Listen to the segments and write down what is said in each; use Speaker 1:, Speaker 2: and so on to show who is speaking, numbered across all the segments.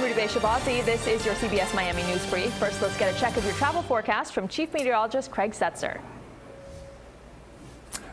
Speaker 1: I'm Rudy Shabazi. This is your CBS Miami News Brief. First, let's get a check of your travel forecast from Chief Meteorologist Craig Setzer.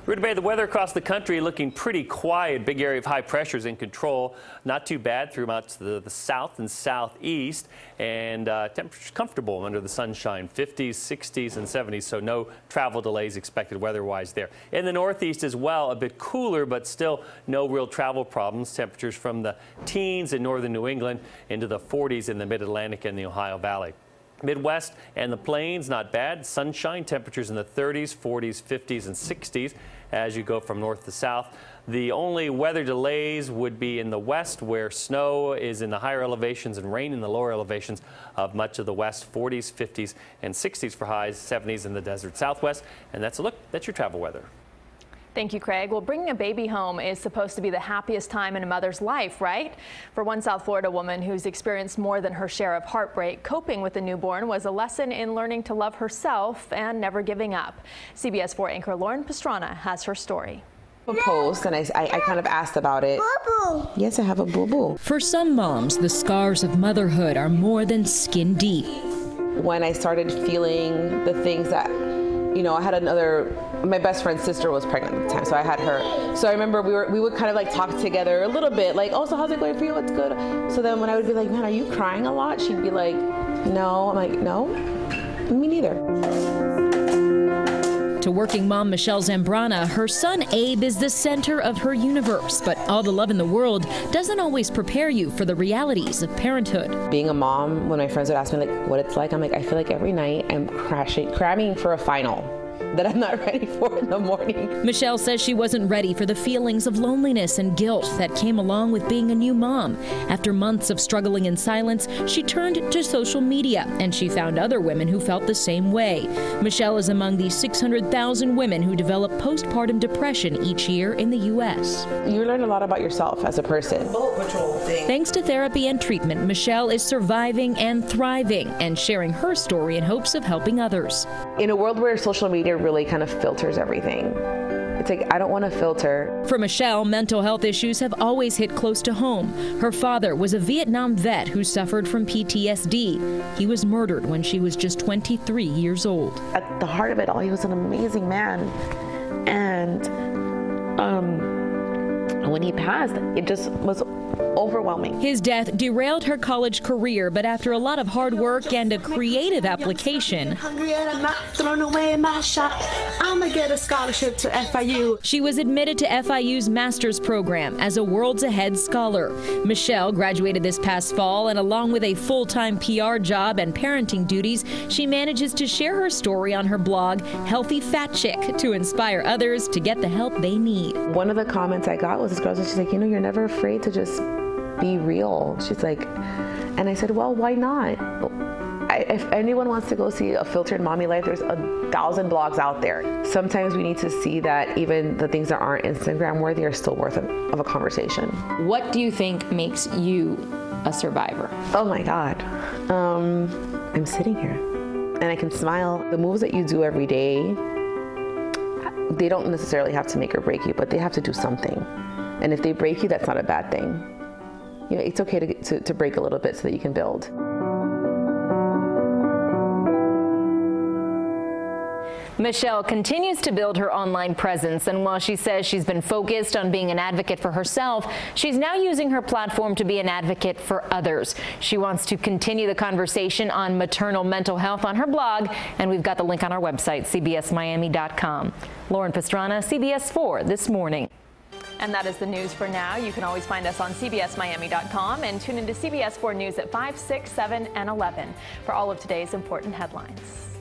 Speaker 2: Rudy Bay, the weather across the country looking pretty quiet. Big area of high pressure is in control. Not too bad throughout the south and southeast. And temperatures comfortable under the sunshine, 50s, 60s, and 70s. So no travel delays expected weather-wise there. In the northeast as well, a bit cooler, but still no real travel problems. Temperatures from the teens in northern New England into the 40s in the mid-Atlantic and the Ohio Valley. Midwest and the plains, not bad. Sunshine, temperatures in the 30s, 40s, 50s, and 60s as you go from north to south. The only weather delays would be in the west, where snow is in the higher elevations and rain in the lower elevations of much of the west. 40s, 50s, and 60s for highs, 70s in the desert southwest. And that's a look. That's your travel weather.
Speaker 1: Thank you, Craig. Well, bringing a baby home is supposed to be the happiest time in a mother's life, right? For one South Florida woman who's experienced more than her share of heartbreak, coping with the newborn was a lesson in learning to love herself and never giving up. CBS 4 anchor Lauren Pastrana has her story.
Speaker 3: A post and I kind of asked about it. Boo-boo. Yes, I have a boo-boo.
Speaker 4: For some moms, the scars of motherhood are more than skin deep.
Speaker 3: When I started feeling the things that, you know, I had my best friend's sister was pregnant at the time, so I had her. So I remember we would kind of like talk together a little bit, like, oh, so how's it going for you? What's good? So then when I would be like, man, are you crying a lot? She'd be like, no. I'm like, no, me neither.
Speaker 4: To working mom Michelle Zambrana, her son Abe is the center of her universe, but all the love in the world doesn't always prepare you for the realities of parenthood.
Speaker 3: Being a mom, when my friends would ask me like what it's like, I'm like, I feel like every night I'm cramming for a final that I'm not ready for in the morning.
Speaker 4: Michelle says she wasn't ready for the feelings of loneliness and guilt that came along with being a new mom. After months of struggling in silence, she turned to social media, and she found other women who felt the same way. Michelle is among the 600,000 women who develop postpartum depression each year in the U.S.
Speaker 3: You learn a lot about yourself as a person.
Speaker 4: Thanks to therapy and treatment, Michelle is surviving and thriving and sharing her story in hopes of helping others.
Speaker 3: In a world where social media really kind of filters everything, it's like, I don't want to filter.
Speaker 4: For Michelle, mental health issues have always hit close to home. Her father was a Vietnam vet who suffered from PTSD. He was murdered when she was just 23 years old.
Speaker 3: At the heart of it all, he was an amazing man. And when he passed, it just was overwhelming.
Speaker 4: His death derailed her college career, but after a lot of hard work and a creative application,
Speaker 5: I'ma get a scholarship to FIU.
Speaker 4: She was admitted to FIU's master's program as a Worlds Ahead scholar. Michelle graduated this past fall, and along with a full-time PR job and parenting duties, she manages to share her story on her blog, Healthy Fat Chick, to inspire others to get the help they need.
Speaker 3: One of the comments I got was this girl, she's like, you know, you're never afraid to just be real. She's like, and I said, well, why not? If anyone wants to go see a filtered mommy life, there's 1,000 blogs out there. Sometimes we need to see that even the things that aren't Instagram worthy are still worth of a conversation.
Speaker 6: What do you think makes you a survivor?
Speaker 3: Oh my God. I'm sitting here and I can smile. The moves that you do every day, they don't necessarily have to make or break you, but they have to do something. And if they break you, that's not a bad thing. You know, it's okay to break a little bit so that you can build.
Speaker 6: Michelle continues to build her online presence, and while she says she's been focused on being an advocate for herself, she's now using her platform to be an advocate for others. She wants to continue the conversation on maternal mental health on her blog, and we've got the link on our website, cbsmiami.com. Lauren Pastrana, CBS 4 This Morning.
Speaker 1: And that is the news for now. You can always find us on cbsmiami.com and tune into CBS 4 News at 5, 6, 7, and 11 for all of today's important headlines.